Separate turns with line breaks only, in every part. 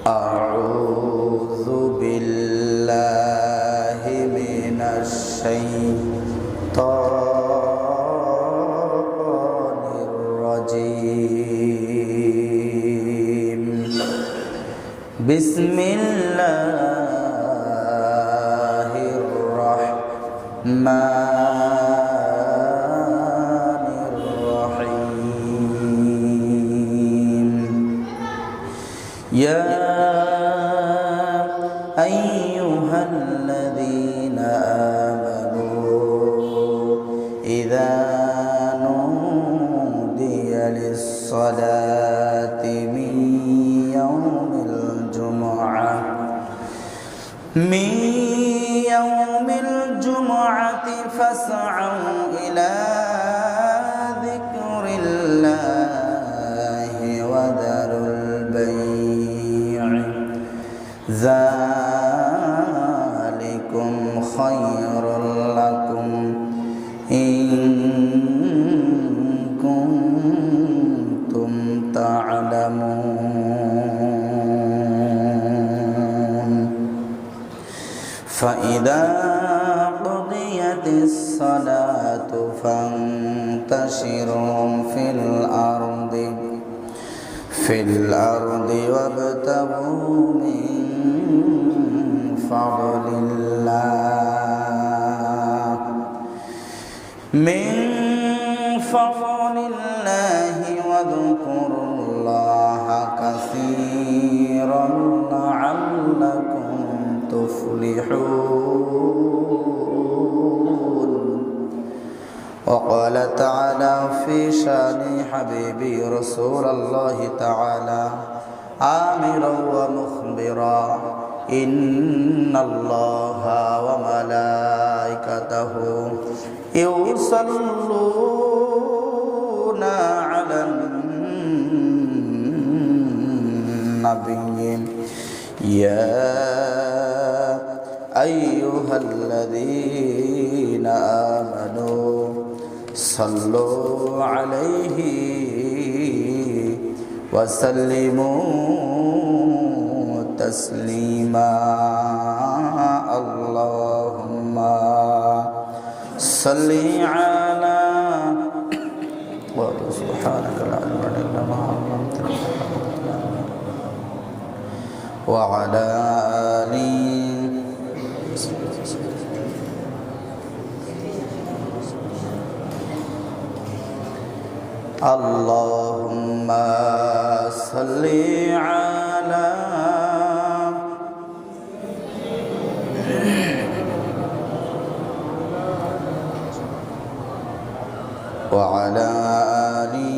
أعوذ بالله من الشيطان الرجيم بسم الله الرحمن الرحيم يا أيها الذين آمنوا إذا نودي للصلاة من يوم الجمعة فاسعوا إلى ذكر الله وذروا البيع ذلكم خير لكم إن كنتم تعلمون فإذا قضيت الصلاة فانتشروا في الأرض وابتغوا من فضل الله واذكروا الله كثيرا لعلكم تفلحون وقال تعالى في شان حبيبي رسول الله تعالى آمرا ومخبرا إن الله وملائكته يصلون على النبي يا أيها الذين آمنوا صلوا عليه وسلموا تسليما اللهم صل على سبحانك لا علم إلا ما علمتنا وعلى آله اللهم صل على وعلى آله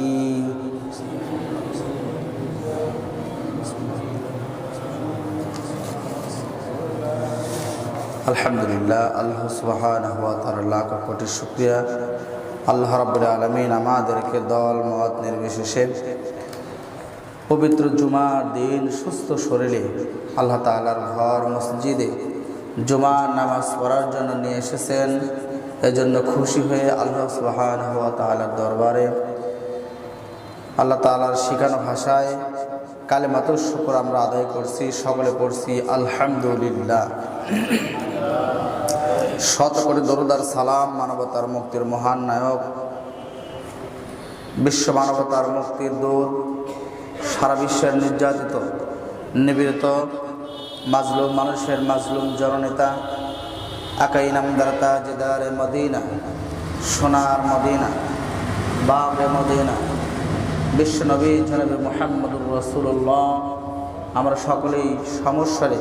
আলহামদুলিল্লাহ আল্লাহ সুবহানাহু ওয়া তাআলা লাখ কোটি শুকরিয়া আল্লাহ রাব্বুল আলামিন আমাদেরকে দল মত নির্বিশেষে পবিত্র জুমার দিন সুস্থ শরীরে আল্লাহ তাআলার ঘর মসজিদে জুমার নামাজ পড়ার জন্য নিয়ে এসেছেন। এজন্য খুশি হয়ে আল্লাহ সুবহানাহু ওয়া তাআলার দরবারে আল্লাহ তাআলার শিখানো ভাষায় কালিমাতুশ শুকর আমরা আদায় করছি, সকলে পড়ছি আলহামদুলিল্লাহ। শত কোটি দরুদ আর সালাম মানবতার মুক্তির মহান নায়ক, বিশ্ব মানবতার মুক্তির দূত, সারা বিশ্বের নির্যাতিত নিপীড়িত মাজলুম মানুষের মাজলুম জননেতা, আকাই নামদার তাজদারে মদিনা, সোনার মদিনা, বাবে মদিনা, বিশ্ব নবী জনাবে মুহাম্মদুর রাসূলুল্লাহ, আমরা সকলেই সমস্যারে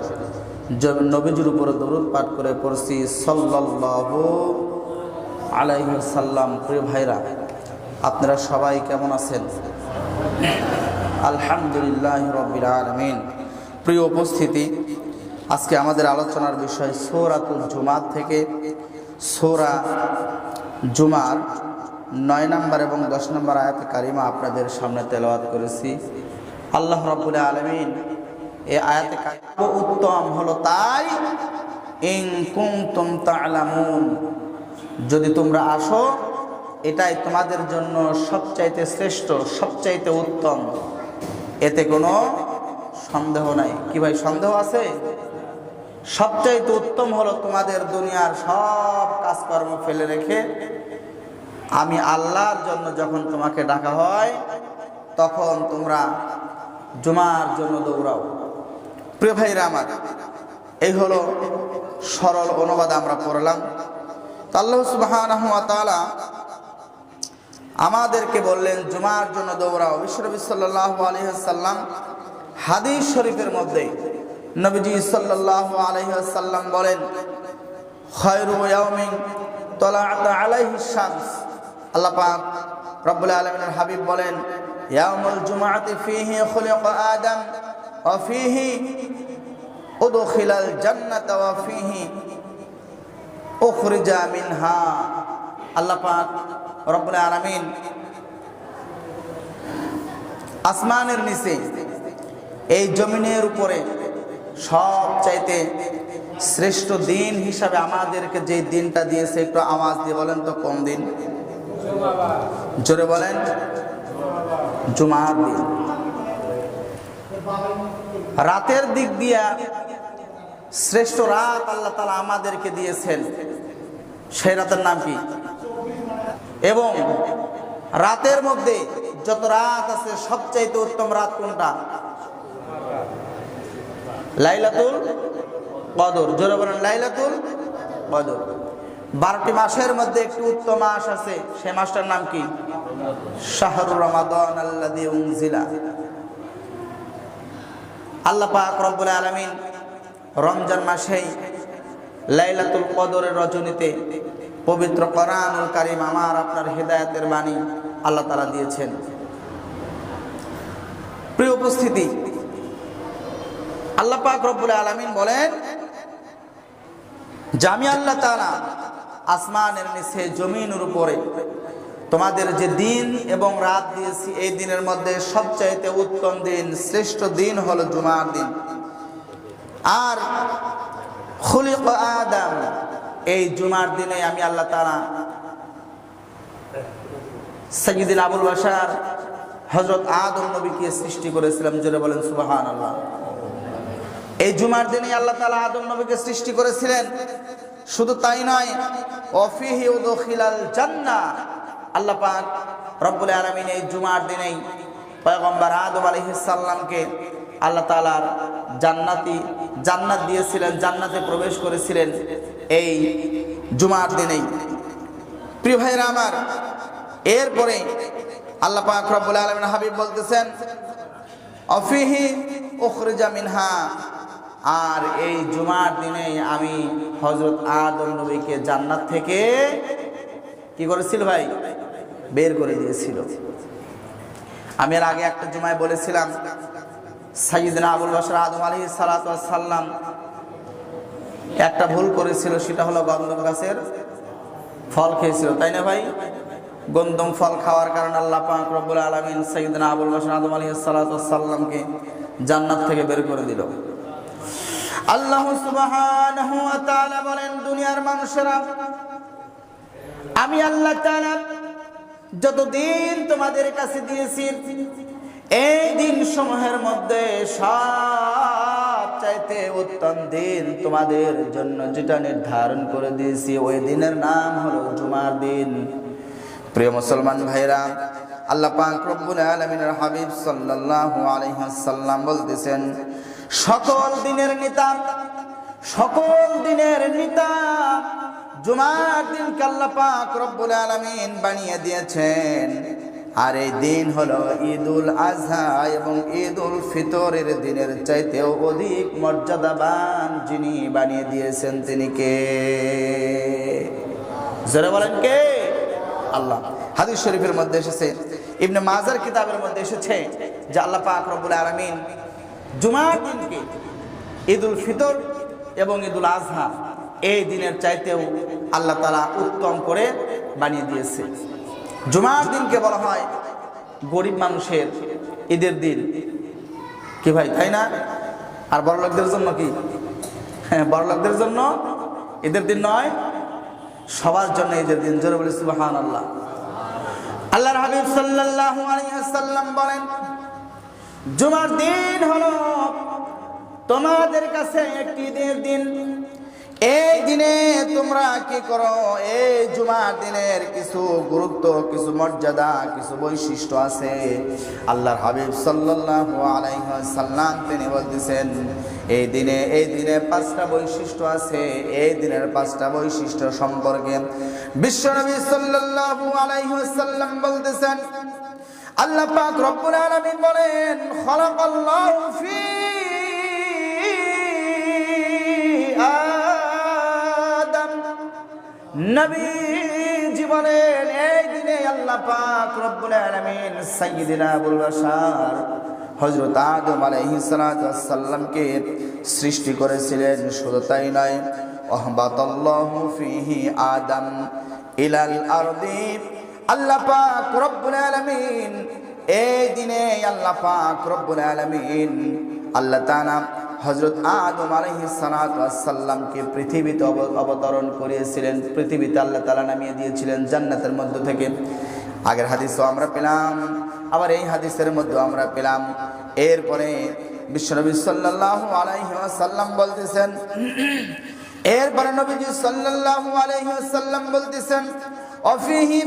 নবীজির উপরে দরুদ পাঠ করে পড়ছি সাল্লাল্লাহু আলাইহি ওয়াসাল্লাম। প্রিয় ভাইরা, আপনারা সবাই কেমন আছেন? আলহামদুলিল্লাহ রাব্বিল আলামিন। প্রিয় উপস্থিতি, আজকে আমাদের আলোচনার বিষয় সূরাতুল জুমা থেকে সূরা জুমার 9 নম্বর এবং 10 নম্বর আয়াত কারিমা আপনাদের সামনে তেলাওয়াত করেছি। আল্লাহ রাব্বুল আলামিন এই আয়াতে কারিমা উত্তম হলো তাই ইন কুনতুম তা'লামুন, যদি তোমরা আসো এটাই তোমাদের জন্য সবচাইতে শ্রেষ্ঠ, সবচাইতে উত্তম, এতে কোনো সন্দেহ নাই। কি ভাই, সন্দেহ আছে? সবচাইতে উত্তম হলো তোমাদের দুনিয়ার সব কাজকর্ম ফেলে রেখে আমি আল্লাহর জন্য যখন তোমাকে ডাকা হয় তখন তোমরা জুমার জন্য দৌড়াও। প্রিয় ভাইরা আমার, এই হলো সরল অনুবাদ আমরা পড়লাম। আল্লাহ সুবহানাহু ওয়া তাআলা আমাদেরকে বললেন জুমার জন্য দৌড়াও। বিশ্বনবী সাল্লাল্লাহু আলাইহি ওয়াসাল্লাম হাদিস শরীফের মধ্যে নবীজি সাল্লাল্লাহু আলাইহি ওয়াসাল্লাম বলেন, খায়রু ইয়াউমিন তালাআত আলাইহিস শামস। আল্লাহ পাক রব্বুল আলামিনের হাবিব বলেন, ইয়াউমুল জুমআতি ফীহি খুলিকা আদম ওয়া ফীহি উদখিলাল জান্নাতা ওয়া ফীহি উখরিজা মিনহা। আল্লাহ পাক রব্বুল আলামিন আসমানের নিচে এই জমিনের উপরে সবচাইতে শ্রেষ্ঠ দিন হিসাবে আমাদেরকে যে দিনটা দিয়েছে, একটু আওয়াজ দিয়ে বলেন তো কোন দিন? জোরে বলেন। জুমার দিন। রাতের দিক দিয়া শ্রেষ্ঠ রাত আল্লাহ তাআলা আমাদেরকে দিয়েছেন, সেই রাতের নাম কি? এবং রাতের মধ্যে যত রাত আছে সবচাইতে উত্তম রাত কোনটা? লাইলাতুল কদর। জোরে বলেন লাইলাতুল কদর। 12টি মাসের মধ্যে একটি উত্তম মাস আছে, সেই মাসটার নাম কি? শাহরুর রমাদান আল্লাযী উনজিলা। আল্লাহ পাক রব্বুল আলামিন রমজান মাসেই লাইলাতুল কদরের রজনীতে পবিত্র কোরআনুল কারীম আমার আপনার হেদায়েতের বাণী আল্লাহ তাআলা দিয়েছেন। প্রিয় উপস্থিতি, আল্লাহ পাক রব্বুল আলামিন বলেন যে আমি আল্লাহ তাআলা আসমানের নিচে জমিনের উপরে তোমাদের যে দিন এবং রাত দিয়েছি, এই দিনের মধ্যে সবচাইতে উত্তম দিন, শ্রেষ্ঠ দিন হলো জুমার দিন। আর খুলিকা আদম, এই জুমার দিনে আমি আল্লাহ তাআলা সাইয়্যিদুল আবুল বাশার হযরত আদম নবীকে সৃষ্টি করেছিলাম। জোরে বলেন সুবহানাল্লাহ। এই জুমার দিনে আল্লাহ তাআলা আদম নবীকে সৃষ্টি করেছিলেন। শুধু তাই নয়, ওয়াফিহি উদখিলাল জান্নাহ। আল্লাহ পাক রব্বুল আলামিন এই জুমার দিনেই পয়গম্বর আদম আলাইহিস সালামকে আল্লাহ তাআলার জান্নাত দিয়েছিলেন, জান্নাতে প্রবেশ করেছিলেন এই জুমার দিনেই। প্রিয় ভাইরা আমার, এরপরে আল্লাহ পাক রব্বুল আলামিন হাবিব বলতেছেন, ওয়াফিহি উখরিজা মিনহা। আর এই জুমার দিনে আমি হযরত আদম নবীকে জান্নাত থেকে কি করেছিল ভাই? বের করে দিয়েছিল। আমি এর আগে একটা জুমায় বলেছিলাম সাইয়্যিদনা আবুল বাশার আদম আলাইহিস সালাতু ওয়াস সালাম একটা ভুল করেছিল, সেটা হলো গন্ধম গাছের ফল খেয়েছিল, তাই না ভাই? গন্ধম ফল খাওয়ার কারণে আল্লাহ পাক রব্বুল আলামিন সাইয়্যিদনা আবুল বাশার আদম আলাইহিস সালাতু ওয়াস সালামকে জান্নাত থেকে বের করে দিল। আল্লাহ সুবহানাহু ওয়া তাআলা বলেন, দুনিয়ার মানুষেরা, আমি আল্লাহ তাআলা যতদিন তোমাদের কাছে দিয়েছি, এই দিন সমূহের মধ্যে সবচাইতে উত্তম দিন তোমাদের জন্য যেটা নির্ধারণ করে দিয়েছি, ওই দিনের নাম হলো জুমার দিন। প্রিয় মুসলমান ভাইরা, আল্লাহ পাক রব্বুল আলামিনের হাবিব সাল্লাল্লাহু আলাইহি ওয়াসাল্লাম বলতেছেন, সকল দিনের নেতা জুমার দিনকে আল্লাহ পাক রব্বুল আলামিন বানিয়ে দিয়েছেন। আর এই দিন হলো ঈদুল আজহা এবং ঈদুল ফিতরের দিনের চাইতেও অধিক মর্যাদাবান। যিনি বানিয়ে দিয়েছেন তিনি কে? জোরে বলেন কে? আল্লাহ। হাদিস শরীফের মধ্যে এসেছে, ইবনে মাজার কিতাবের মধ্যে এসেছে যে আল্লাহ পাক রব্বুল আলামিন জুমার দিনকে ঈদুল ফিতর এবং ঈদুল আজহা এই দিনের চাইতেও আল্লাহ তাআলা উত্তম করে বানিয়ে দিয়েছে। জুমার দিনকে বলা হয় গরিব মানুষের ঈদের দিন, কি ভাই, তাই না? আর বড়লোকদের জন্য কি? হ্যাঁ, বড়লোকদের জন্য ঈদের দিন নয়, সবার জন্য ঈদের দিন। জোরে বলি সুবহানাল্লাহ। আল্লাহর হাবিব সাল্লাল্লাহু আলাইহি ওয়াসাল্লাম বলেন, জুমার দিন হলো তোমাদের কাছে একটি দিন। এই দিনে তোমরা কি করো? এই জুমার দিনের কিছু গুরুত্ব, কিছু মর্যাদা, কিছু বৈশিষ্ট্য আছে। আল্লাহর হাবিব সাল্লাল্লাহু আলাইহি ওয়াসাল্লাম তিনি বলতেছেন, এই দিনে 5টা বৈশিষ্ট্য আছে। এই দিনের 5টা বৈশিষ্ট্য সম্পর্কে বিশ্বনবী সাল্লাল্লাহু আলাইহি ওয়াসাল্লাম বলতেছেন, আল্লাহ পাক রব্বুল আলামিন বলেন, খালাকাল্লাহু ফি আদম। নবীজি বলেন, এই দিনে আল্লাহ পাক রব্বুল আলামিন সাইয়্যিদিনা আবুল বাশার হযরত আদম আলাইহিস সালাতু ওয়াস সালামকে সৃষ্টি করেছিলেন। শুধু তাই নয়, আহবাতাল্লাহু ফিহি আদম ইলাল আরদি। আল্লাহ পাক রব্বুল আলামিন এই দিনে আল্লাহ পাক রব্বুল আলামিন আল্লাহ তাআলা হযরত আদম আলাইহিস সালাতু ওয়াস সালামকে পৃথিবীতে অবতরণ করিয়েছিলেন। পৃথিবীতে আল্লাহ তাআলা নামিয়ে দিয়েছিলেন জান্নাতের মধ্য থেকে। আগের হাদিসও আমরা পেলাম, আবার এই হাদিসের মধ্যে আমরা পেলাম। এরপরে বিশ্বনবী সাল্লাল্লাহু আলাইহি ওয়াসাল্লাম বলতেছেন, এরপরে নবীজি সাল্লাল্লাহু আলাইহি ওয়াসাল্লাম বলতেছেন, অফিহি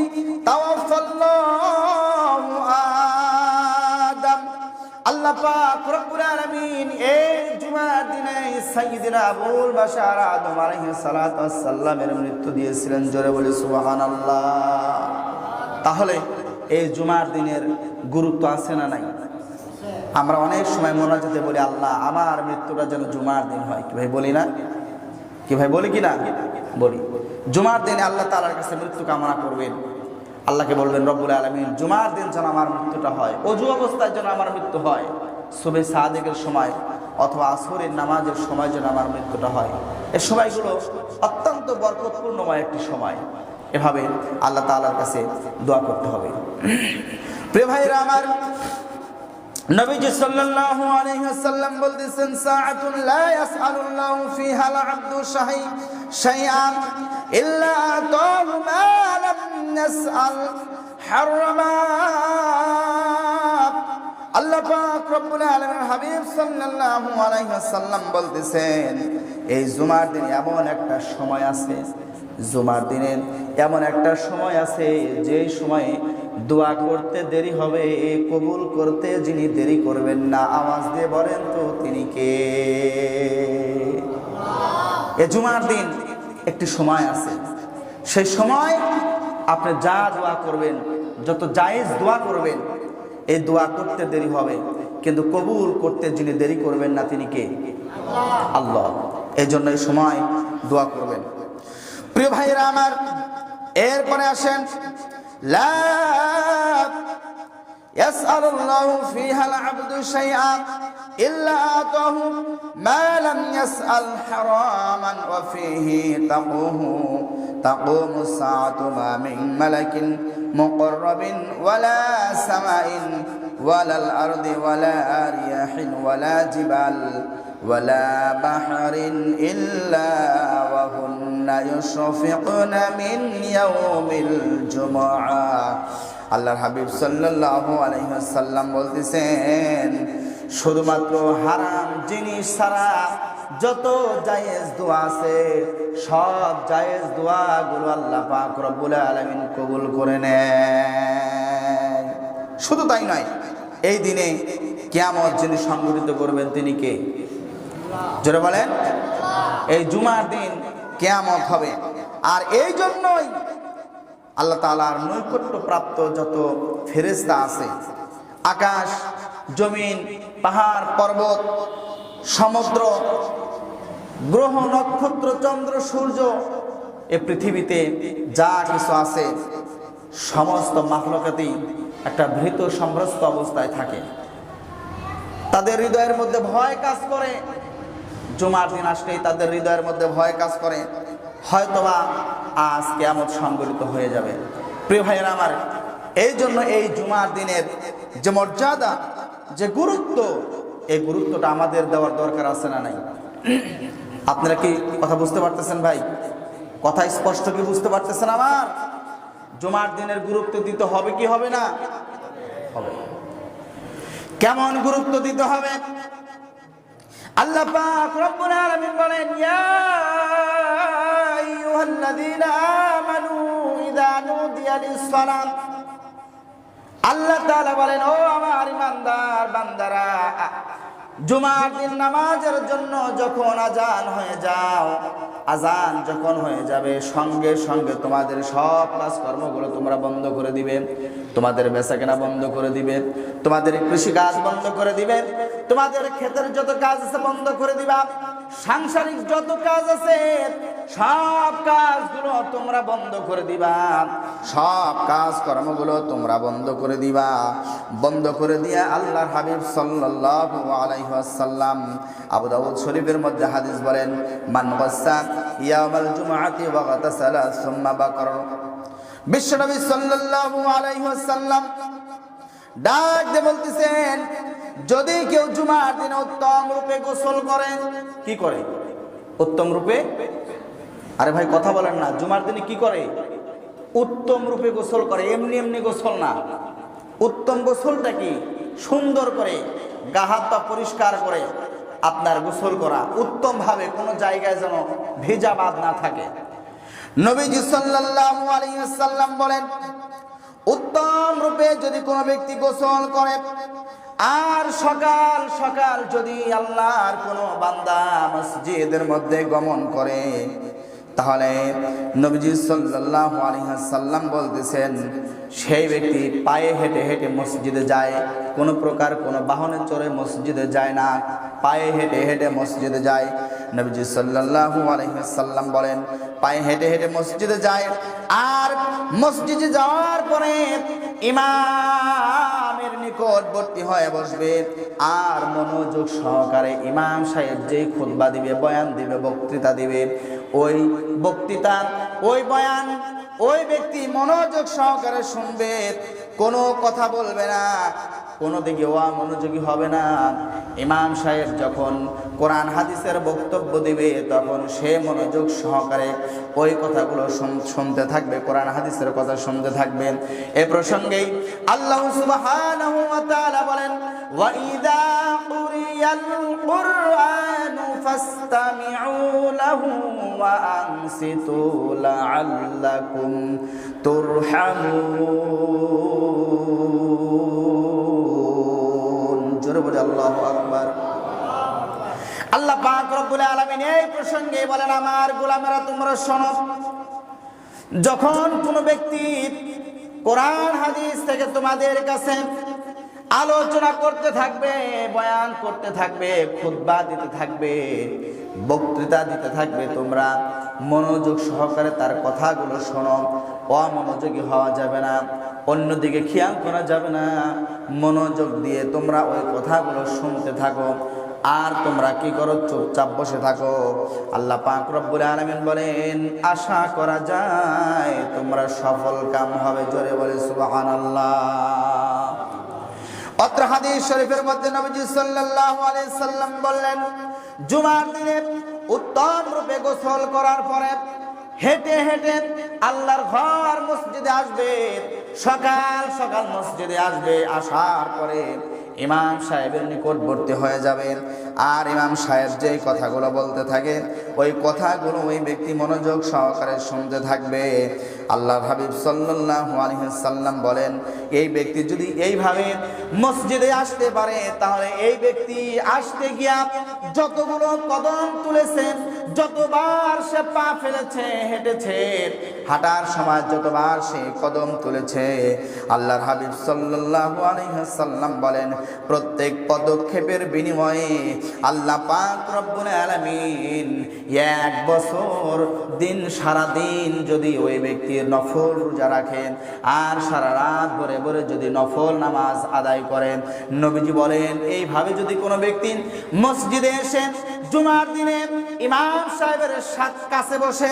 তাওয়াফাল্লাহু আদম। আল্লাহ পাক রব্বুল আলামিন এই জুমার দিনে সাইয়্যিদিনা আবুল বাশার আদম আলাইহিস সালাতু ওয়াস সালামের মৃত্যু দিয়েছিলেন। জোরে বলি সুবহানাল্লাহ। তাহলে এই জুমার দিনের গুরুত্ব আছে না নাই? আমরা অনেক সময় মোনাজাতে বলি, আল্লাহ আমার মৃত্যুটা যেন জুমার দিন হয়। কি ভাই বলি না? কি ভাই বলি কি না? বলি। জুমার দিনে আল্লাহ তাআলার কাছে মৃত্যু কামনা করবেন। আল্লাহকে বলবেন, রব্বুল আলামিন জুমার দিন যেন আমার মৃত্যুটা হয়, অজু অবস্থায় যেন আমার মৃত্যু হয়, সুবহে সাদিকের সময় অথবা আসরের নামাজের সময় যেন আমার মৃত্যুটা হয়। এই সময়গুলো অত্যন্ত বরকতপূর্ণময় একটি সময়। এভাবে আল্লাহ তাআলার কাছে দোয়া করতে হবে। প্রিয় ভাইরা আমার, নবীজি সাল্লাল্লাহু আলাইহি ওয়াসাল্লাম বলতেছেন, সাআতুন লা ইয়াসআলুল্লাহু ফিহা আল-আবদু শাইআন ইল্লা আতাহু মা লাম ইয়াসআল হারামা। আল্লাহ পাক রব্বুল আলামিন হাবিব সাল্লাল্লাহু আলাইহি ওয়াসাল্লাম বলতেছেন, এই জুমার দিনে এমন একটা সময় আছে, জুমার দিনে এমন একটা সময় আছে যে সময়ে দোয়া করতে দেরি হবে, কবুল করতে যিনি দেরি করবেন না। আওয়াজ দিয়ে বলেন তো তিনি কে? এই জুমার দিন একটি সময় আছে, সেই সময় আপনি যা দোয়া করবেন, যত জায়েজ দোয়া করবেন, এই দোয়া করতে দেরি হবে, কিন্তু কবুল করতে যিনি দেরি করবেন না তিনি কে? আল্লাহ। এই জন্য এই সময় দোয়া করবেন। প্রিয় ভাইরা আমার, এরপরে আসেন, লা ইয়াসআলুল্লাহু ফিহা আল-আবদু শাইআন ইল্লা আতাহু মা লাম ইয়াসআল হারামান ওয়া ফিহি তাকুমু সাআতু মা মিন মালাকিন মুকাররাবিন ওয়ালা সামাইন ওয়ালাল আরদি ওয়ালা রিয়াহিন ওয়ালা জিবাল ওয়ালা বাহরিন ইল্লা ওয়া হুন্না ইউশফিকুনা মিন ইয়াউমিল জুমআ। আল্লাহর হাবিব সাল্লাল্লাহু আলাইহি ওয়াসাল্লাম বলতেছেন, শুধুমাত্র হারাম জিনিস ছাড়া যত জায়েজ দোয়া আছে, সব জায়েজ দোয়াগুলো আল্লাহ পাক রব্বুল আলামিন কবুল করে নেন। শুধু তাই নয়, এই দিনে কিয়ামত যিনি সংঘটিত করবেন তিনি কে? জোরে বলেন। এই জুমার দিন কিয়ামত হবে। আর এই জন্যই আল্লাহ তাআলার নৈকট্য প্রাপ্ত যত ফেরেশতা আছে, আকাশ জমিন পাহাড় পর্বত সমুদ্র গ্রহ নক্ষত্র চন্দ্র সূর্য, এ পৃথিবীতে যা কিছু আছে সমস্ত মাখলুকাতই একটা ভীত সম্ভ্রস্ত অবস্থায় থাকে। তাদের হৃদয়ের মধ্যে ভয় কাজ করে। জুমার দিন আসলেই তাদের হৃদয়ের মধ্যে ভয় কাজ করে, হয়তোবা আজ কিয়ামত সংঘটিত হয়ে যাবে। প্রিয় ভাইয়েরা আমার, এই জন্য এই জুমার দিনের যে মর্যাদা, যে গুরুত্ব, এই গুরুত্বটা আমাদের দেওয়ার দরকার আছে না নাই? আপনারা কি কথা বুঝতে পারতেছেন ভাই? কথা স্পষ্ট কি বুঝতে পারতেছেন আমার? জুমার দিনের গুরুত্ব দিতে হবে কি হবে না? হবে। কেমন গুরুত্ব দিতে হবে। আল্লাহ পাক রব্বুল আলামিন বলেন, ইয়া আইয়ুহাল্লাযীনা আমানু ইযা নুদিয়া লিস-সালাত। আল্লাহ তাআলা বলেন, ও আমার ঈমানদার বান্দারা, জুমার দিন নামাজের জন্য যখন আজান হয়ে যাও, আজান যখন হয়ে যাবে, সঙ্গে সঙ্গে তোমাদের সব কাজকর্মগুলো তোমরা বন্ধ করে দিবে। তোমাদের বেচাকেনা বন্ধ করে দিবে, তোমাদের কৃষি কাজ বন্ধ করে দিবে, তোমাদের ক্ষেতের যত কাজ আছে বন্ধ করে দিবা, সাংসারিক যত কাজ আছে সব কাজগুলো তোমরা বন্ধ করে দিবা, সব কাজ কর্মগুলো তোমরা বন্ধ করে দিবা। বন্ধ করে দিয়ে আল্লাহর হাবিব সাল্লাল্লাহু আলাইহি ওয়াসাল্লাম আবু দাউদ শরীফের মধ্যে হাদিস বলেন, মান গাসসা ইয়াউমাল জুমআতি ওয়া গাতাসালা সুম্মা বাকার। বিশ্বনবী সাল্লাল্লাহু আলাইহি ওয়াসাল্লাম ডাক দিয়ে বলতেছেন, যদি কেউ জুমার দিনে উত্তম রূপে গোসল করে, কি করে? উত্তম রূপে, আরে ভাই কথা বলেন না, জুমার দিনে কি করে? উত্তম রূপে গোসল করে, এমনি এমনি গোসল না। উত্তম গোসলটা কি? সুন্দর করে গা হাত পা পরিষ্কার করে আপনার গোসল করা, উত্তম ভাবে, কোনো জায়গায় যেন ভেজা বাদ না থাকে। নবীজি সাল্লাল্লাহু আলাইহি ওয়াসাল্লাম বলেন, উত্তম রূপে যদি কোনো ব্যক্তি গোসল করে আর সকাল সকাল যদি আল্লাহর কোনো বান্দা মসজিদের মধ্যে গমন করে, তাহলে নবীজি সাল্লাল্লাহু আলাইহি ওয়াসাল্লাম বলতেছেন, সেই ব্যক্তি পায়ে হেঁটে হেঁটে মসজিদে যায়, কোনো প্রকার কোনো বাহনে চড়ে মসজিদে যায় না, পায়ে হেঁটে হেঁটে মসজিদে যায়। নবীজি সাল্লাল্লাহু আলাইহি ওয়াসাল্লাম বলেন, পায়ে হেঁটে হেঁটে মসজিদে যায়, আর মসজিদে যাওয়ার পরে ইমামের নিকটবর্তী হয়ে বসবে, আর মনোযোগ সহকারে ইমাম সাহেব যেই খুতবা দিবে, বয়ান দিবে, বক্তৃতা দিবে, ওই বক্তৃতা, ওই বয়ান ওই ব্যক্তি মনোযোগ সহকারে শুনবে, কোনো কথা বলবে না, কোনো দিকে মনোযোগী হবে না। ইমাম সাহেব যখন কোরআন হাদিসের বক্তব্য দিবে, তখন সে মনোযোগ সহকারে ওই কথাগুলো শুনতে থাকবে, কোরআন হাদিসের কথা শুনতে থাকবে। এ প্রসঙ্গেই আল্লাহ সুবহানাহু ওয়া তাআলা বলেন, ওয়া ইযা কুরিয়াল কুরআনু ফাসতামিউ লাহু ওয়া আনসিতু লাআল্লাকুম তুরহামুন। জোরে বলে আল্লাহু আকবার। আল্লাহ পাক রব্বুল আলামিন এই প্রসঙ্গে বলেন, আমার গোলামেরা তোমরা শোনো, যখন কোনো ব্যক্তি কোরআন হাদিস থেকে তোমাদের কাছে আলোচনা করতে থাকবে, বয়ান করতে থাকবে, খুতবা দিতে থাকবে, বক্তৃতা দিতে থাকবে, তোমরা মনোযোগ সহকারে তার কথাগুলো শোনো, অমনোযোগী হওয়া যাবে না, অন্যদিকে খেয়াল করা যাবে না, মনোযোগ দিয়ে তোমরা ওই কথাগুলো শুনতে থাকো। আর তোমরা কি করো? চুপচাপ বসে থাকো। আল্লাহ পাক রব্বুল আলামিন বলেন, আশা করা যায় তোমরা সফল কাম হবে। জোরে বলে সুবহানাল্লাহ। অত্র হাদিস শরীফের মধ্যে নবীজি সাল্লাল্লাহু আলাইহি সাল্লাম বললেন, জুমার দিনে উত্তম রূপে গোসল করার পরে হেঁটে হেঁটে আল্লাহর ঘর মসজিদে আসবে, সকাল সকাল মসজিদে আসবে, আসার পরে ইমাম সাহেবের নিকটবর্তী হয়ে যাবে, আর ইমাম সাহেব যে কথাগুলো বলতে থাকে ওই কথাগুলো ওই ব্যক্তি মনোযোগ সহকারে শুনতে থাকবে। আল্লাহর হাবিব সাল্লাল্লাহু আলাইহি ওয়াসাল্লাম বলেন, এই ব্যক্তি যদি এইভাবে মসজিদে আসতে পারে, তাহলে এই ব্যক্তি আসতে গিয়া যতগুলো কদম তুলেছে, যতবার সে পা ফেলেছে, হেঁটেছে, হাঁটার সময় যতবার সে কদম তুলেছে, আল্লাহর হাবিব সাল্লাল্লাহু আলাইহি ওয়াসাল্লাম বলেন, প্রত্যেক পদক্ষেপের বিনিময়ে আল্লাহ পাক রব্বুল আলামিন 1 বছর দিন সারা দিন যদি ওই ব্যক্তির নফল রোজা রাখেন আর সারা রাত ভরে ভরে যদি নফল নামাজ আদায় করেন, নবীজি বলেন, এইভাবে যদি কোনো ব্যক্তি মসজিদে এসে জুমার দিনে ইমাম সাহেবের কাছে বসে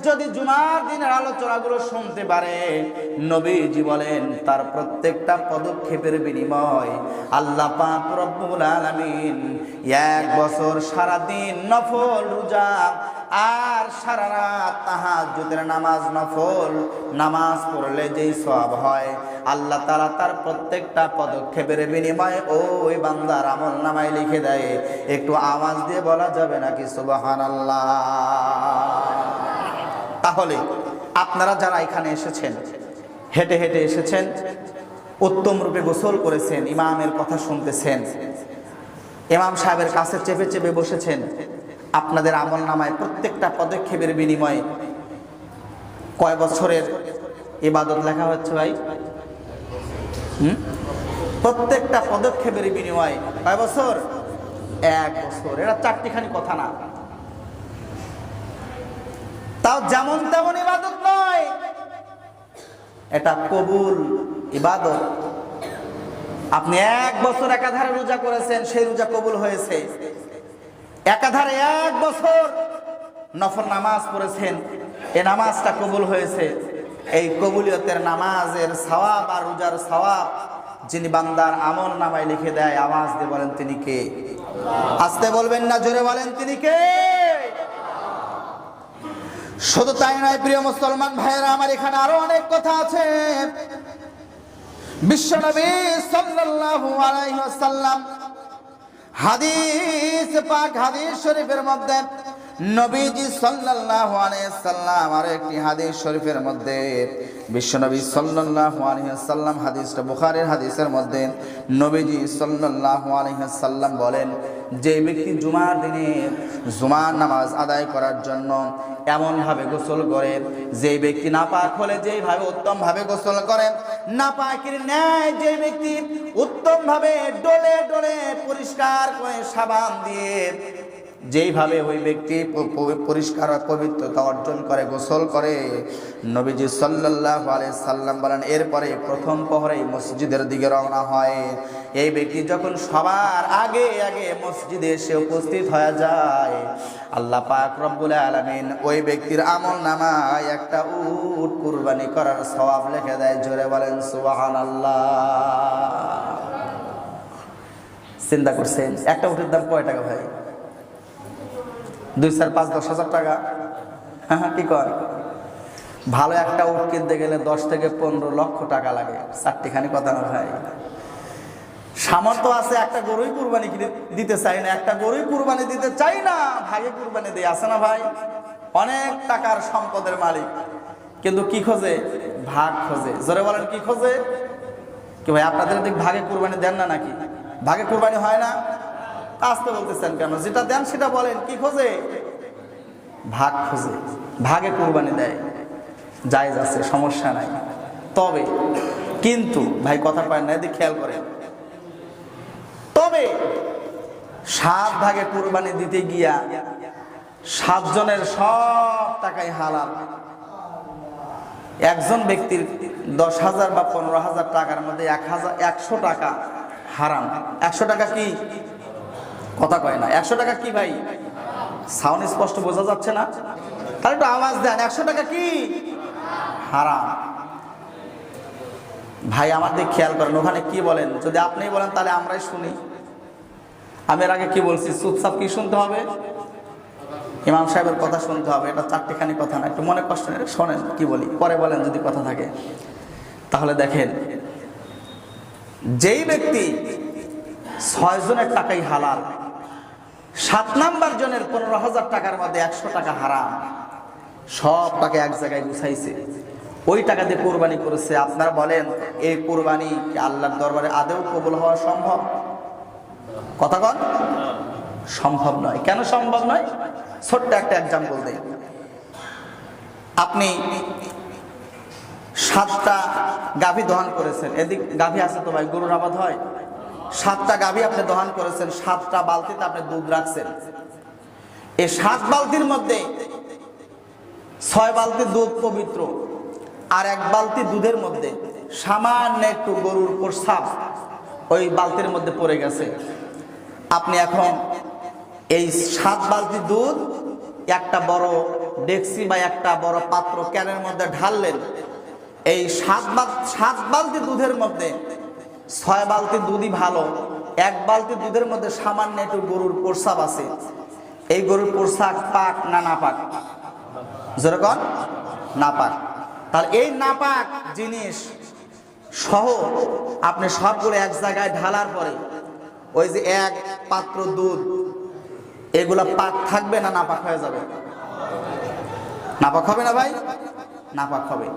যদি জুমার দিনের আলোচনাগুলো শুনতে পারে, নবীজি বলেন তার প্রত্যেকটা পদক্ষেপের বিনিময় আল্লাহ পাক রব্বুল আলামিন 1 বছর সারাদিন নফল রোজা আর সারা রাত তাহাজ্জুদের নামাজ নফল নামাজ পড়লে যেই সওয়াব হয়, আল্লাহ তাআলা তার প্রত্যেকটা পদক্ষেপের বিনিময়ে ওই বান্দার আমলনামায় লিখে দেয়। একটু আওয়াজ দিয়ে বলা যাবে নাকি সুবহানাল্লাহ? তাহলে আপনারা যারা এখানে এসেছেন, হেঁটে হেঁটে এসেছেন, উত্তম রূপে গোসল করেছেন, ইমামের কথা শুনতেছেন, ইমাম সাহেবের কাছে চেপে চেপে বসেছেন, আপনাদের আমলনামায় প্রত্যেকটা পদক্ষেপের বিনিময়ে কয় বছরের ইবাদত লেখা হচ্ছে ভাই? প্রত্যেকটা পদক্ষেপের বিনিময়ে কয় বছর? 1 বছর। এটা চারটিখানি কথা না, তাও যেমন তেমন ইবাদত নয়, এটা কবুল ইবাদত। আপনি 1 বছর একাধারে রোজা করেছেন, সেই রোজা কবুল হয়েছে। একাধারে 1 বছর নফল নামাজ পড়েছেন, এই নামাজটা কবুল হয়েছে। এই কবুলিয়তের নামাজের সওয়াব আর রোজার সওয়াব যিনি বান্দার আমল নামায় লিখে দেয়, আওয়াজ দিয়ে বলেন তিনি কে? আস্তে বলবেন না, জোরে বলেন তিনি কে? শুধু তাই নয় প্রিয় মুসলমান ভাইয়েরা আমার, এখানে আরো অনেক কথা আছে। বিশ্বনবী সাল্লাল্লাহু আলাইহি ওয়াসাল্লাম হাদিস পাক, হাদিস শরীফের মধ্যে নবীজি সাল্লাল্লাহু আলাইহি ওয়াসাল্লাম আর একটি হাদিস শরীফের মধ্যে বিশ্বনবী সাল্লাল্লাহু আলাইহি ওয়াসাল্লাম, হাদিসটা বুখারীর হাদিসের মধ্যে নবীজি সাল্লাল্লাহু আলাইহি ওয়াসাল্লাম বলেন, যে ব্যক্তি জুমার দিনে জুমার নামাজ আদায় করার জন্য এমনভাবে গোসল করে, যে ব্যক্তি নাপাক হলে যেইভাবে উত্তমভাবে গোসল করে, নাপাকের ন্যায় যে ব্যক্তি উত্তমভাবে ডলে ডলে পরিষ্কার করে সাবান দিয়ে যেইভাবে ওই ব্যক্তি পরিষ্কার পবিত্রতা অর্জন করে গোসল করে, নবীজি সাল্লাল্লাহু আলাইহি সাল্লাম বলেন এরপরে প্রথম প্রহরেই মসজিদের দিকে রওনা হয়। এই ব্যক্তি যখন সবার আগে আগে মসজিদে এসে উপস্থিত হয়ে যায়, আল্লাহ পাক রব্বুল আলামিন ওই ব্যক্তির আমলনামায় একটা উট কুরবানি করার সওয়াব লিখে দেয়। জোরে বলেন সুবহানাল্লাহ। চিন্তা করছেন একটা উটের দাম কয় টাকা ভাই? 2, 4, 5, 10 হাজার টাকা। হ্যাঁ, কি কর? ভালো একটা উট কিনতে গেলে 10 থেকে 15 লক্ষ টাকা লাগে। চারটিখানি কথা না ভাই। সামর্থ্য আছে, একটা গরুই কুরবানি দিতে চাই না, একটা গরুই কুরবানি দিতে চাই না, ভাগে কুরবানি দিয়ে আসে না ভাই। অনেক টাকার সম্পদের মালিক, কিন্তু কি খোঁজে? ভাগ খোঁজে। জোরে বলেন কি খোঁজে? কি ভাই আপনাদের দিক ভাগে কুরবানি দেন না নাকি? ভাগে কুরবানি হয় না? আসতে বলতেছেন কেন? যেটা দেন সেটা বলেন। কি খোঁজে? ভাগ খোঁজে, ভাগে কুরবানি দেয়। জায়েজ আছে, সমস্যা নাই। তবে কিন্তু ভাই কথা পায় না, এদিকে খেয়াল করেন। তবে 7 ভাগে কুরবানি দিতে গিয়া 7 জনের সব টাকাই হালাল। একজন ব্যক্তির 10,000 বা 15,000 টাকার মধ্যে 100 টাকা হারাম। 100 টাকা কি? কথা কয় না। 100 টাকা কি ভাই? সাউন্ড স্পষ্ট বোঝা যাচ্ছে না? তাহলে একটু আওয়াজ দেন। 100 টাকা কি? হারাম। ভাই আমার দিকে খেয়াল করেন, ওখানে কি বলেন? যদি আপনি বলেন তাহলে আমরাই শুনি। আমি এর আগে কি বলছি? চুপচাপ কি শুনতে হবে? ইমাম সাহেবের কথা শুনতে হবে। এটা চারটিখানি কথা না, একটু মনে কষ্ট নেই, শোনেন কি বলি, পরে বলেন যদি কথা থাকে। তাহলে দেখেন, যেই ব্যক্তি 6 জনের টাকাই হালাল, 7 নাম্বার জনের 15,000 টাকার মধ্যে 100 টাকা হারাম, সব টাকা এক জায়গায় গুছাইছে, ওই টাকা দিয়ে কোরবানি করেছে। আপনারা বলেন এই কোরবানি কি আল্লাহর দরবারে আদৌ কবুল হওয়া সম্ভব? কথা কন, সম্ভব নয়। কেন সম্ভব নয়? ছোট্ট একটা এক্সাম্পল দেই। আপনি 7টা গাভী দহন করেছেন। এদিক গাভী আছে তো ভাই, গরুর আবাদ হয়। 7টা গাভী আপনি দহন করেছেন, 7টা বালতিতে আপনি দুধ রাখছেন। এই 7 বালতির মধ্যে 6 বালতি দুধ পবিত্র, আর 1 বালতি দুধের মধ্যে সামান্য একটু গরুর প্রস্রাব ওই বালতির মধ্যে পড়ে গেছে। আপনি এখন এই 7 বালতি দুধ একটা বড় ডেকসি বা একটা বড় পাত্র ক্যানের মধ্যে ঢাললেন, এই 7 বালতি দুধের মধ্যে 6 বালতি দুধই ভালো, 1 বালতি দুধের মধ্যে সামান্য একটু গরুর প্রস্রাব আছে, এই গরুর প্রস্রাব পাক না নাপাক? যেরকম নাপাক। তাহলে এই নাপাক জিনিস সহ আপনি সবগুলো এক জায়গায় ঢালার পরে ওই যে 1 পাত্র দুধ, এগুলা পাক থাকবে না নাপাক হয়ে যাবে? নাপাক হবে না ভাই? নাপাক হবে।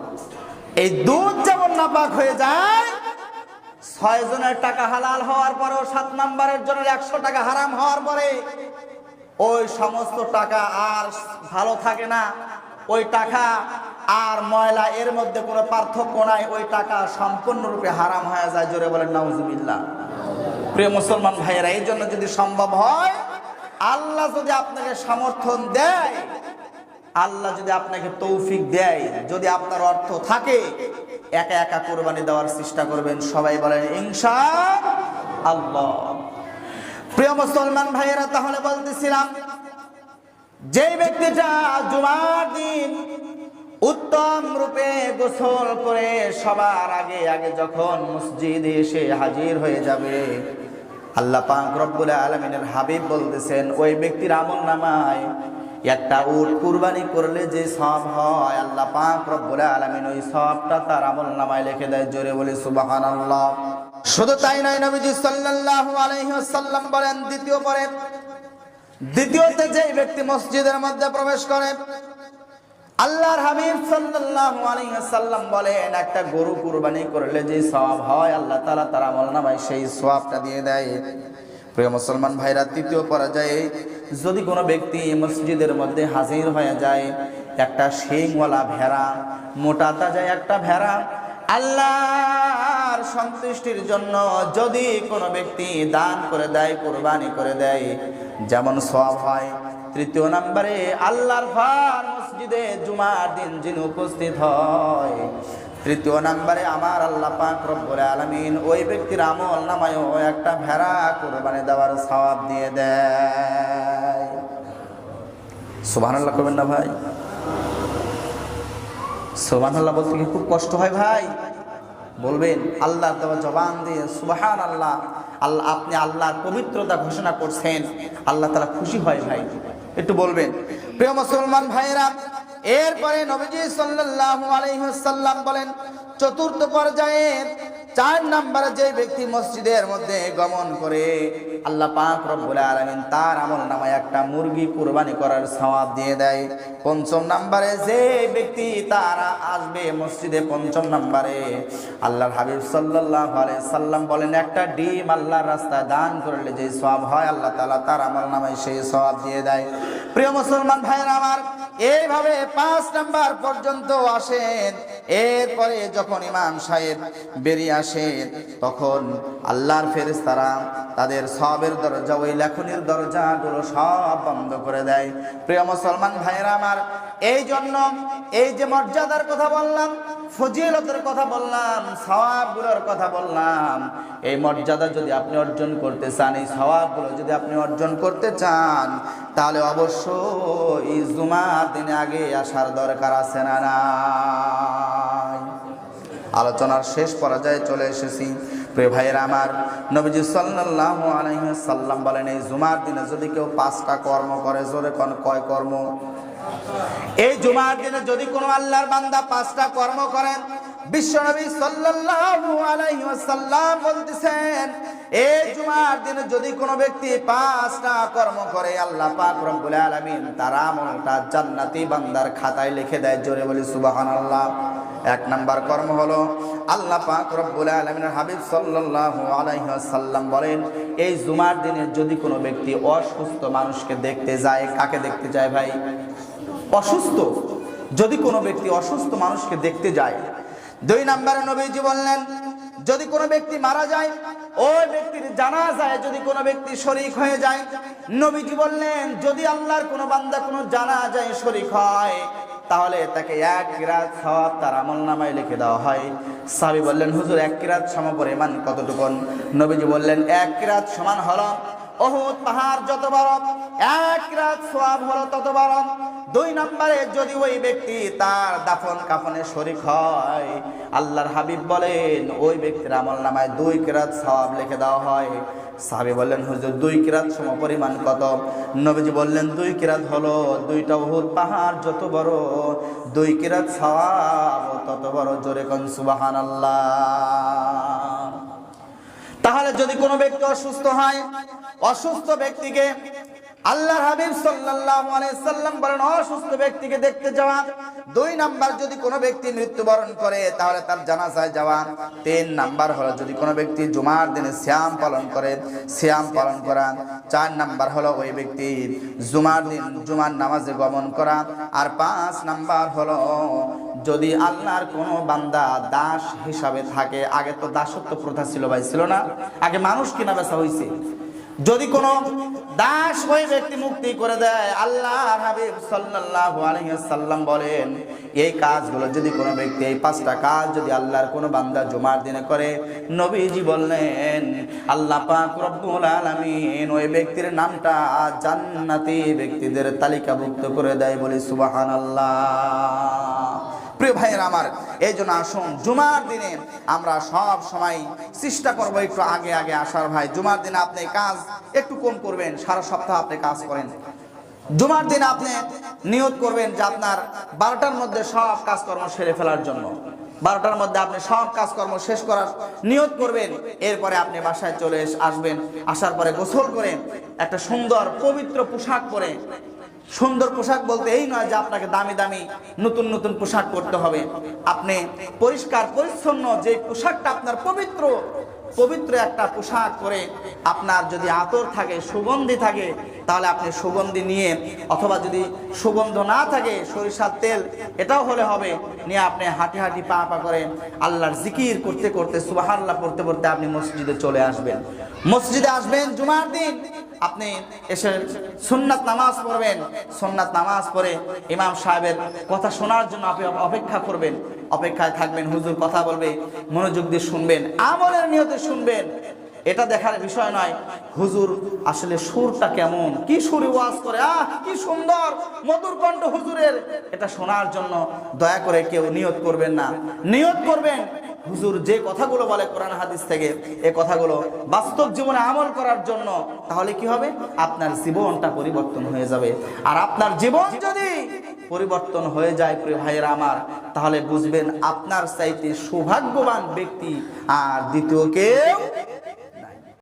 এই দুধ যেমন নাপাক হয়ে যায়, 6 জনের টাকা হালাল হওয়ার পরেও 7 নম্বরের জন্য 100 টাকা হারাম হওয়ার পরে ওই সমস্ত টাকা আর ভালো থাকে না, ওই টাকা আর ময়লা এর মধ্যে কোনো পার্থক্য নাই, ওই টাকা সম্পূর্ণরূপে হারাম হয়ে যায়। জোরে বলেন নাউজুবিল্লাহ। প্রিয় মুসলমান ভাইয়েরা, এই জন্য যদি সম্ভব হয়, আল্লাহ যদি আপনাকে সমর্থন দেয়, আল্লাহ যদি আপনাকে তৌফিক দেয়, যদি আপনার অর্থ থাকে, একা একা কোরবানি দেওয়ার চেষ্টা করবেন। সবাই বলেন ইনশাআল্লাহ। প্রিয় মুসলমান ভাইয়েরা, তাহলে বলতেছিলাম, যেই ব্যক্তিটা জুমার দিন উত্তম রূপে গোসল করে সবার আগে আগে যখন মসজিদে এসে হাজির হয়ে যাবে, আল্লাহ পাক রব্বুল আলামিনের হাবিব বলতেছেন, ওই ব্যক্তির আমলনামায় একটা উট কুরবানি করলে যে সওয়াব হয়, আল্লাহ পাক রব্বুল আলামিন ওই সওয়াবটা তার আমলনামায় লিখে দেয়। জোরে বলি সুবহানাল্লাহ। শুধু তাই নয়, নবীজি সাল্লাল্লাহু আলাইহি ওয়াসাল্লাম বলেন, দ্বিতীয়তে যে ব্যক্তি মসজিদের মধ্যে প্রবেশ করে, আল্লাহর হাবিব সাল্লাল্লাহু আলাইহি ওয়াসাল্লাম বলেন, একটা গরু কুরবানি করলে যে সওয়াব হয়, আল্লাহ তাআলা তার আমলনামায় সেই সওয়াবটা দিয়ে দেয়। প্রিয় মুসলমান ভাইরা, তৃতীয় পর্যায়ে যদি কোনো ব্যক্তি মসজিদের মধ্যে হাজির হয়ে যায়, একটা শিংওয়ালা ভেড়া, মোটা তাজা একটা ভেড়া, আল্লাহর সন্তুষ্টির জন্য যদি কোনো ব্যক্তি দান করে দেয়, কুরবানি করে দেয়, যেমন সওয়াব হয়। তৃতীয় নম্বরে, আল্লাহর ঘর মসজিদে জুমার দিন যিনি উপস্থিত হয়, তৃতীয় নম্বরে আমার আল্লাহ পাক রব্বুল আলামিন ওই ব্যক্তির আমলনামায়ও একটা ভেড়া কুরবানি দেওয়ার সওয়াব দিয়ে দেয়। সুবহানাল্লাহ করবেন না ভাই? সুবহানাল্লাহ বলতে কি খুব কষ্ট হয় ভাই? বলবেন আল্লাহর দেওয়া জবান দিয়ে সুবহানাল্লাহ। আল্লাহ, আপনি আল্লাহর পবিত্রতা ঘোষণা করছেন, আল্লাহ তাআলা খুশি হয় ভাই, একটু বলবেন। প্রিয় মুসলমান ভাইরা, এরপরে নবীজি সাল্লাল্লাহু আলাইহি ওয়াসাল্লাম বলেন, চতুর্থ পর্যায়ে 4 নম্বরে যে ব্যক্তি মসজিদের মধ্যে গমন করে, আল্লাহ পাক রব্বুল আলামিন তার আমলনামায় একটা মুরগি কুরবানি করার সওয়াব দিয়ে দেয়। 5ম নম্বরে যে ব্যক্তি তারা আসবে মসজিদে, 5ম নম্বরে আল্লাহর হাবিব সাল্লাল্লাহু আলাইহি সাল্লাম বলেন, একটা ডিম আল্লাহর রাস্তায় দান করলে যে সওয়াব হয়, আল্লাহ তাআলা তার আমলনামায় সেই সওয়াব দিয়ে দেয়। প্রিয় মুসলমান ভাইরা আমার, এইভাবে 5 নাম্বার পর্যন্ত আসেন। এরপরে যখন ইমাম সাহেব বেরিয়ে আসেন, তখন আল্লাহর ফেরেশতারা তাদের সওয়াবের দরজা, ওই লেখনির দরজাগুলো সব বন্ধ করে দেয়। প্রিয় মুসলমান ভাইরা আমার, এই জন্য এই যে মর্যাদার কথা বললাম, ফজিলতের কথা বললাম, সওয়াবগুলোর কথা বললাম, এই মর্যাদা যদি আপনি অর্জন করতে চান, এই সওয়াবগুলো যদি আপনি অর্জন করতে চান, তাহলে অবশ্যই জুমার দিনে আগে আসার দরকার আছে না নাই? আলোচনার শেষ পর্যায়ে চলে এসেছি। প্রিয় ভাইয়েরা আমার, নবীজি সাল্লাল্লাহু আলাইহি ওয়াসাল্লাম বলেন, এই জুমার দিনে যদি কেউ 5টা কর্ম করে, জোরে কোন কয় কর্ম? এই জুমার দিনে যদি কোনো আল্লাহর বান্দা 5টা কর্ম করেন, বিশ্বনবী সাল্লাল্লাহু আলাইহি ওয়াসাল্লাম বলতেছেন, এই জুমার দিনে যদি কোনো ব্যক্তি 5টা কর্ম করে, আল্লাহ পাক রব্বুল আলামিন তার আমলটা জান্নাতি বান্দার খাতায় লিখে দেয়। জোরে বলি সুবহানাল্লাহ। 1 নাম্বার কর্ম হলো, আল্লাহ পাক রব্বুল আলামিনের হাবিব সাল্লাল্লাহু আলাইহি ওয়াসাল্লাম বলেন, এই জুমার দিনে যদি কোনো ব্যক্তি অসুস্থ মানুষকে দেখতে যায়, কাকে দেখতে যায় ভাই? অসুস্থ। যদি কোনো ব্যক্তি অসুস্থ মানুষকে দেখতে যায়। 2 নম্বরে নবীজি বললেন, যদি কোনো ব্যক্তি মারা যায়, ওই ব্যক্তির জানাজায় যদি কোনো ব্যক্তি শরীক হয়ে যায়, নবীজি বললেন, যদি আল্লাহর কোনো বান্দা কোনো জানাজায় শরীক হয়, তাহলে তাকে 1 কিরাত সওয়াব তার আমলনামায় লিখে দেওয়া হয়। সাহাবী বললেন, হুজুর 1 কিরাত সমপরিমাণ কতটুকু? নবীজি বললেন, 1 কিরাত সমান হলো উহুদ পাহাড় যত বড়, 1 কিরাত সওয়াব হলো তত বড়। 2 নম্বরে যদি ওই ব্যক্তি তার দাফন কাফনে শরীক হয়, আল্লাহর হাবিব বলেন ওই ব্যক্তির আমলনামায় 2 কিরাত সওয়াব লিখে দেওয়া হয়। সাহাবী বললেন, হুজুর 2 কিরাত সমপরিমাণ কত? নবীজি বললেন 2 কিরাত হলো 2টা উহুদ পাহাড় যত বড়, 2 কিরাত সওয়াব তত বড়। জোরে কোন সুবহানাল্লাহ। তাহলে যদি কোনো ব্যক্তি অসুস্থ হয়, অসুস্থ ব্যক্তিকে আল্লাহর হাবিব সাল্লাল্লাহু আলাইহি সাল্লাম বলেন অসুস্থ ব্যক্তিকে দেখতে যাওয়া। 2 নাম্বার যদি কোনো ব্যক্তি মৃত্যুবরণ করে তাহলে তার জানাজায় যাওয়া। 3 নাম্বার হলো যদি কোনো ব্যক্তি জুমার দিনে সিয়াম পালন করে, সিয়াম পালন করা। 4 নাম্বার হলো ওই ব্যক্তি জুমার দিন জুমার নামাজে গমন করা। আর 5 নাম্বার হলো যদি আল্লাহর কোনো বান্দা দাস হিসাবে থাকে। আগে তো দাসত্ব প্রথা ছিল ভাই, ছিল না? আগে মানুষ কিনা বেচা হইছে। যদি কোনো দাস ওই ব্যক্তি মুক্তি করে দেয়, আল্লাহর হাবিব সাল্লাল্লাহু আলাইহি ওয়াসাল্লাম বলেন এই কাজগুলো যদি কোনো ব্যক্তি, এই 5টা কাজ যদি আল্লাহর কোনো বান্দা জুমার দিনে করে, নবীজি বললেন আল্লাহ পাক রব্বুল আলামিন ওই ব্যক্তির নামটা জান্নাতি ব্যক্তিদের তালিকাভুক্ত করে দেয়। বলি সুবহানাল্লাহ। প্রিয় ভাইয়েরা আমার, এই জন্য আসুন জুমার দিনে আমরা সব সময় চেষ্টা করবো একটু আগে আগে আসার। ভাই জুমার দিনে আপনি কাজ একটু কম করবেন, সারা সপ্তাহ আপনি কাজ করেন। জুমার দিনে আপনি নিয়ত করবেন যে আপনার 12টার মধ্যে সব কাজকর্ম সেরে ফেলার জন্য। 12টার মধ্যে আপনি সব কাজকর্ম শেষ করার নিয়ত করবেন। এরপরে আপনি বাসায় চলে আসবেন। আসার পরে গোসল করে একটা সুন্দর পবিত্র পোশাক পরে, সুন্দর পোশাক বলতে এই নয় যে আপনাকে দামি দামি নতুন নতুন পোশাক পরতে হবে। আপনি পরিষ্কার পরিচ্ছন্ন যে পোশাকটা আপনার পবিত্র পবিত্র একটা পোশাক পরে, আপনার যদি আতর থাকে, সুগন্ধি থাকে, তাহলে আপনি সুগন্ধি নিয়ে, অথবা যদি সুগন্ধ না থাকে সরিষার তেল, এটাও হলে হবে, নিয়ে আপনি হাঁটি হাঁটি পা পা করে আল্লাহর জিকির করতে করতে সুবহানাল্লাহ পড়তে পড়তে আপনি মসজিদে চলে আসবেন। মসজিদে আসবেন জুমার দিন, আপনি এসে সুন্নাত নামাজ পড়বেন। সুন্নাত নামাজ পড়ে ইমাম সাহেবের কথা শোনার জন্য আপনি অপেক্ষা করবেন, অপেক্ষায় থাকবেন। হুজুর কথা বলবে, মনোযোগ দিয়ে শুনবেন, আমলের নিয়তে শুনবেন। এটা দেখার বিষয় নয় হুজুর আসলে সুরটা কেমন, কি সুরে ওয়াজ করে, কি সুন্দর মধুর কণ্ঠ হুজুরের, এটা শোনার জন্য দয়া করে কেউ নিয়ত করবেন না। নিয়ত করবেন হুজুর যে কথাগুলো বলে কোরআন হাদিস থেকে, এই কথাগুলো বাস্তব জীবনে আমল করার জন্য। তাহলে কি হবে? আপনার জীবনটা পরিবর্তন হয়ে যাবে। আর আপনার জীবন যদি পরিবর্তন হয়ে যায় প্রিয় ভাইয়েরা আমার, তাহলে বুঝবেন আপনার চাইতে সৌভাগ্যবান ব্যক্তি আর দ্বিতীয় কেউ